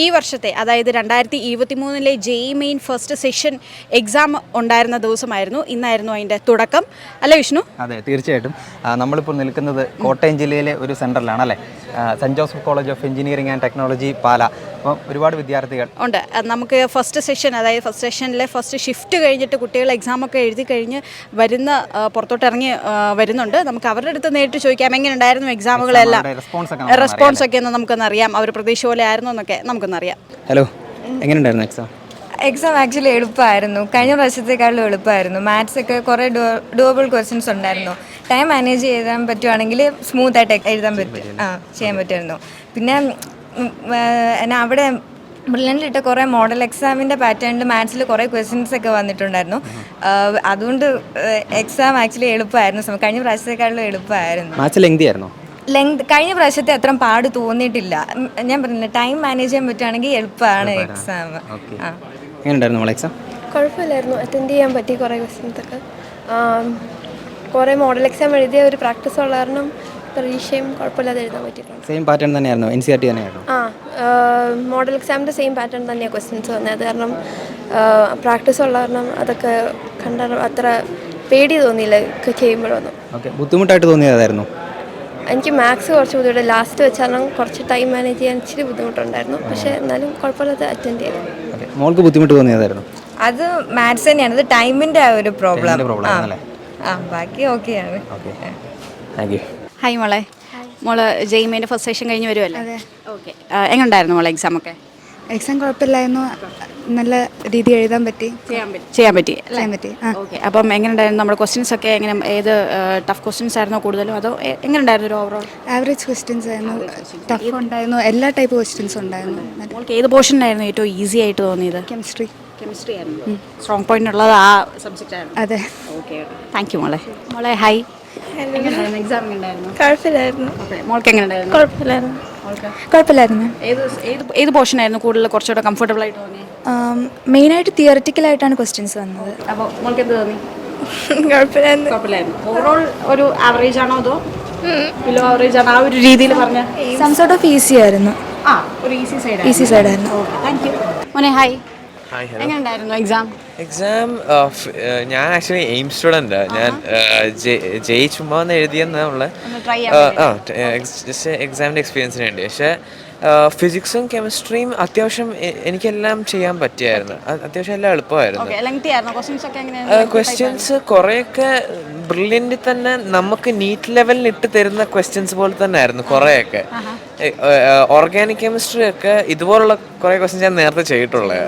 ഈ വർഷത്തെ അതായത് 2023 JEE main first session exam ഉണ്ടായിരുന്ന ദിവസമായിരുന്നു. ഇന്നായിരുന്നു അതിൻ്റെ തുടക്കം അല്ലേ വിഷ്ണു? അതെ, തീർച്ചയായിട്ടും. നമ്മളിപ്പോൾ നിൽക്കുന്നത് കോട്ടയം ജില്ലയിലെ ഒരു സെൻറ്ററിലാണ് അല്ലേ, saint Joseph college of engineering and technology Pala. അപ്പം ഒരുപാട് വിദ്യാർത്ഥികൾ ഉണ്ട്. നമുക്ക് ഫസ്റ്റ് സെഷൻ, അതായത് ഫസ്റ്റ് സെഷനിലെ ഫസ്റ്റ് ഷിഫ്റ്റ് കഴിഞ്ഞിട്ട് കുട്ടികൾ എക്സാമൊക്കെ എഴുതി കഴിഞ്ഞ് പുറത്തോട്ടിറങ്ങി വരുന്നുണ്ട്. നമുക്ക് അവരുടെ അടുത്ത് നേരിട്ട് ചോദിക്കാം എങ്ങനെ ഉണ്ടായിരുന്നു എക്സാമുകളെല്ലാം, റെസ്പോൺസ് ഒക്കെ ഒന്ന് നമുക്കൊന്ന് അറിയാം, അവർ പ്രതീക്ഷ പോലെ ആയിരുന്നു എന്നൊക്കെ നമുക്കൊന്നറിയാം. ഹലോ, എങ്ങനെയുണ്ടായിരുന്നു എക്സാം ആക്ച്വലി എളുപ്പമായിരുന്നു. കഴിഞ്ഞ പ്രാവശ്യത്തെക്കാളും എളുപ്പമായിരുന്നു. മാത്സ് ഒക്കെ കുറേ ഡുവബിൾ ക്വസ്റ്റ്യൻസ് ഉണ്ടായിരുന്നു. ടൈം മാനേജ് ചെയ്യാൻ പറ്റുവാണെങ്കിൽ സ്മൂത്തായിട്ട് ചെയ്യാൻ പറ്റുമായിരുന്നു. പിന്നെ എന്നാ അവിടെ ബ്രില്യൻ്റിലിട്ട കുറേ മോഡൽ എക്സാമിൻ്റെ പാറ്റേണിൽ മാത്സിൽ കുറേ ക്വസ്റ്റ്യൻസ് ഒക്കെ വന്നിട്ടുണ്ടായിരുന്നു. അതുകൊണ്ട് എക്സാം ആക്ച്വലി എളുപ്പമായിരുന്നു. കഴിഞ്ഞ പ്രാവശ്യത്തെക്കാളും എളുപ്പമായിരുന്നു. കഴിഞ്ഞ പ്രാവശ്യത്തെ അത്ര പാട് തോന്നിയിട്ടില്ല. ഞാൻ പറഞ്ഞില്ല, ടൈം മാനേജ് ചെയ്യാൻ പറ്റുവാണെങ്കിൽ എളുപ്പമാണ് എക്സാം. കുഴപ്പമില്ലായിരുന്നു. അറ്റൻഡ് ചെയ്യാൻ പറ്റി കുറേ ക്വസ്റ്റ്യൻസൊക്കെ. കുറേ മോഡൽ എക്സാം എഴുതിയ ഒരു പ്രാക്ടീസ് ഉള്ള കാരണം പരീക്ഷയും കുഴപ്പമില്ലാതെ എഴുതാൻ പറ്റിയിട്ടുണ്ട്. സെയിം പാറ്റേൺ തന്നെയായിരുന്നു, NCERT തന്നെയായിരുന്നു. മോഡൽ എക്സാമിൻ്റെ സെയിം പാറ്റേൺ തന്നെയാണ് ക്വസ്റ്റ്യൻസ് വന്നത്. അത് കാരണം പ്രാക്ടീസ് ഉള്ള കാരണം അതൊക്കെ അത്ര പേടി തോന്നിയില്ല ചെയ്യുമ്പോഴൊന്നും. ബുദ്ധിമുട്ടായിട്ട് തോന്നിയതായിരുന്നു. എനിക്ക് മാത്സ് കുറച്ച് ബുദ്ധിമുട്ട്, ലാസ്റ്റ് വെച്ചാൽ കുറച്ച് ടൈം മാനേജ് ചെയ്യാൻ ഇച്ചിരി ബുദ്ധിമുട്ടുണ്ടായിരുന്നു. പക്ഷേ എന്നാലും കുഴപ്പമില്ലാതെ അറ്റൻഡ് ചെയ്തു. മോൾക്ക് ബുദ്ധിമുട്ട് തോന്നിയതായിരുന്നു? അത് മാത്സ് തന്നെയാണ്, അത് ടൈമിൻ്റെ ഒരു പ്രോബ്ലം. ബാക്കി ഓക്കെയാണ്. ഹായ് മോളെ. മോള് ജെഇ മെയിൻ്റെ ഫസ്റ്റ് സെഷൻ കഴിഞ്ഞ് വരുമല്ലേ? ഓക്കെ. എങ്ങനെ ഉണ്ടായിരുന്നു മോളെ എക്സാമൊക്കെ? എക്സാം കുഴപ്പമില്ലായിരുന്നു. നല്ല രീതി എഴുതാൻ പറ്റി, ചെയ്യാൻ പറ്റി. ഓക്കെ. അപ്പം എങ്ങനെ ഉണ്ടായിരുന്നു നമ്മുടെ ക്വസ്റ്റ്യൻസ് ഒക്കെ? എങ്ങനെ, ഏത് ടഫ് ക്വസ്റ്റ്യൻസ് ആയിരുന്നോ കൂടുതലും, അതോ എങ്ങനെ ഉണ്ടായിരുന്നു ഒരു ഓവറോൾ? ആവറേജ് ക്വസ്റ്റ്യൻസ് ആയിരുന്നു. ടഫ് ഉണ്ടായിരുന്നു, എല്ലാ ടൈപ്പ് ക്വസ്റ്റ്യൻസ് ഉണ്ടായിരുന്നു. മോൾക്ക് ഏത് പോർഷനായിരുന്നു ഏറ്റവും ഈസി ആയിട്ട് തോന്നിയത്? കെമിസ്ട്രി ആയിരുന്നു. സ്ട്രോങ് പോയിന്റ് ഉള്ളത് ആ സബ്ജക്റ്റ് ആയിരുന്നു. അതെ. ഓക്കെ, താങ്ക് യു മോളെ. ഹായ്. എക്സാം ഉണ്ടായിരുന്നു? കുഴപ്പമില്ലായിരുന്നു. മോൾക്ക് എങ്ങനെ ഉണ്ടായിരുന്നു? കുഴപ്പമില്ലായിരുന്നു. ഏത് പോർഷൻ ആയിരുന്നു കൂടുതൽ കുറച്ചുകൂടെ കംഫർട്ടബിൾ ആയിട്ട് തോന്നിയത്? മെയിനായിട്ട് തിയററ്റിക്കലായിട്ടാണ് ക്വസ്റ്റ്യൻസ് വന്നത്. അപ്പോൾ മോൾക്ക് എന്ത് തോന്നി? കുഴപ്പമില്ലായിരുന്നു. ഓവറോൾ ഒരു ആവറേജ് ആണോ അതോ ബിലോ ആവറേജ് ആണോ? ആ ഒരു രീതിയിൽ പറഞ്ഞ സം സോർട്ട് ഓഫ് ഈസി ആയിരുന്നു. ഒരു ഈസി സൈഡായിരുന്നു. താങ്ക് യു മോനെ. ഹായ്. എങ്ങനെ ഉണ്ടായിരുന്നു എക്സാം? ഞാൻ ആക്ച്വലി എയിം സ്റ്റുഡൻ്റ്. ഞാൻ ജെഇ ചുമ്മാ ഒന്ന് എഴുതിയെന്നുള്ള ജസ്റ്റ് എക്സാമിൻ്റെ എക്സ്പീരിയൻസിന് വേണ്ടി. പക്ഷേ ഫിസിക്സും കെമിസ്ട്രിയും അത്യാവശ്യം എനിക്കെല്ലാം ചെയ്യാൻ പറ്റിയായിരുന്നു. അത്യാവശ്യം എല്ലാം എളുപ്പമായിരുന്നു. ക്വസ്റ്റ്യൻസ് കുറേയൊക്കെ ബ്രില്യൻ്റിൽ തന്നെ നമുക്ക് നീറ്റ് ലെവലിൽ ഇട്ട് തരുന്ന ക്വസ്റ്റ്യൻസ് പോലെ തന്നെ ആയിരുന്നു കുറേയൊക്കെ. ഓർഗാനിക് കെമിസ്ട്രി ഒക്കെ ഇതുപോലുള്ള കുറേ ക്വസ്റ്റ്യൻസ് ഞാൻ നേരത്തെ ചെയ്തിട്ടുള്ളത്.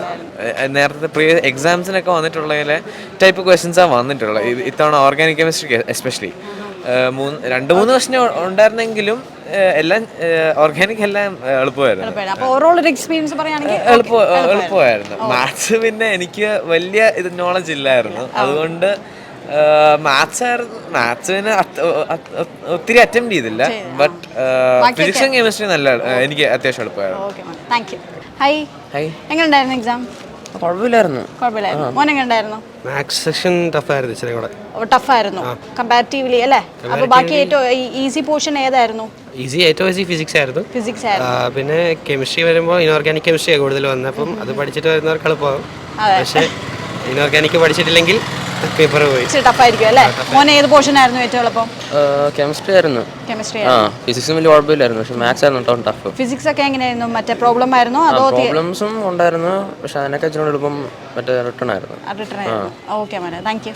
നേരത്തെ എക്സാംസിനൊക്കെ വന്നിട്ടുള്ളതിലെ ടൈപ്പ് ക്വസ്റ്റ്യൻസാണ് വന്നിട്ടുള്ളത്. ഇത്തവണ ഓർഗാനിക് കെമിസ്ട്രി എസ്പെഷ്യലി 2-3 ക്വസ്റ്റ്യൻ ഉണ്ടായിരുന്നെങ്കിലും എല്ലാം ഓർഗാനിക് എല്ലാം എളുപ്പമായിരുന്നു. എളുപ്പമായിരുന്നു. മാത്സ് പിന്നെ എനിക്ക് വലിയ നോളജ് ഇല്ലായിരുന്നു. അതുകൊണ്ട് മാത്സ് പിന്നെ ഒത്തിരി അറ്റംപ്റ്റ് ചെയ്തില്ല. ബട്ട് ഫിസിക്സും കെമിസ്ട്രി നല്ല എനിക്ക് അത്യാവശ്യം എളുപ്പമായിരുന്നു. എക്സാം കുഴപ്പമില്ലായിരുന്നു. മോൻ എങ്ങനെയുണ്ടായിരുന്നു? മാത്സ് സെക്ഷൻ ടഫായിരുന്നു, ഇച്ചിരി കൂടെ ടഫായിരുന്നു കമ്പാരിറ്റീവ്ലി അല്ലേ? അപ്പോൾ ബാക്കി ഏറ്റവും ഈസി പോർഷൻ ഏതായിരുന്നു? ഏറ്റവും ഈസി ഫിസിക്സ് ആയിരുന്നു. പിന്നെ കെമിസ്ട്രി വരുമ്പോൾ ഇനോർഗാനിക് കെമിസ്ട്രിയാണ് കൂടുതൽ വന്നപ്പം അത് പഠിച്ചിട്ട് വരുന്നവർക്ക് എളുപ്പമാകും. പക്ഷേ ഇനോർഗാനിക് പഠിച്ചിട്ടില്ലെങ്കിൽ പേപ്പർ പോയി ടഫായിരിക്കും അല്ലേ? മോൻ ഏത് പോർഷൻ ആയിരുന്നു ഏറ്റവും എളുപ്പം? കെമിസ്ട്രി ആയിരുന്നു. ഫിസിക്സും വലിയ കുഴപ്പമില്ലായിരുന്നു. പക്ഷെ മാത്സ് ആയിരുന്നു ടഫ്. ഫിസിക്സ് ഒക്കെ എങ്ങനെയായിരുന്നു? മറ്റേ പ്രോബ്ലം ആയിരുന്നോ അതോ? പ്രോബ്ലംസും ഉണ്ടായിരുന്നു, പക്ഷെ അതിനൊക്കെ എളുപ്പം മറ്റേ റിട്ടേൺ ആയിരുന്നു. ഓക്കെ മോനെ, താങ്ക് യു.